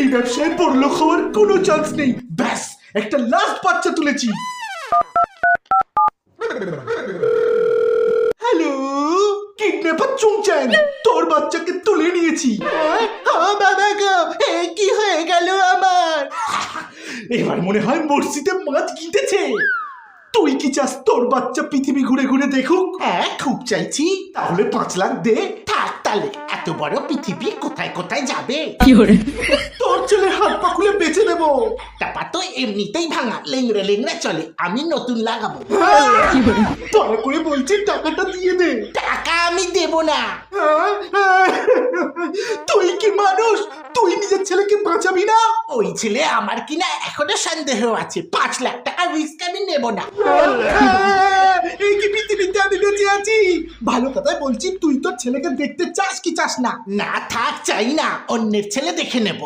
এই ব্যবসায় বড়লোক হওয়ার কোনো চান্স নেই। ব্যাস একটা লাস্ট বাচ্চা তুলেছি। হ্যালো, কিডন্যাপার চুংচান, তোর বাচ্চাকে তুলে নিয়েছি। বাবা গো, কি হয়ে গেল আমার? এবার মনে হয় মসজিদে মাছ গিতেছে। তুই কি চাস তোর বাচ্চা পৃথিবী ঘুরে ঘুরে দেখুক? হ্যাঁ, খুব চাইছি। তাহলে 5 লাখ দে। থাক তাহলে, এত বড় পৃথিবী কোথায় কোথায় যাবে? তোর ছেলে হাত পা খুলে বেঁচে দেবো। টাপা তো এমনিতেই ভাঙা, লেংড়ে লেংড়ে চলে, আমি নতুন লাগাবো। দয়া করে বলছি টাকাটা দিয়ে দে। টাকা আমি দেব না। তুই কি মানুষ? তুই নিজের ছেলেকে বাঁচাবি না? ওই ছেলে আমার কিনা এখনো সন্দেহ আছে। 5 লাখ টাকা রিস্ক আমি নেব না। এই কি পৃথিবীতে আমি বেঁচে আছি? ভালো কথাই বলছি, তুই তোর ছেলেকে দেখতে চাস কি চাস না? না থাক, চাই না, অন্যের ছেলে দেখে নেব।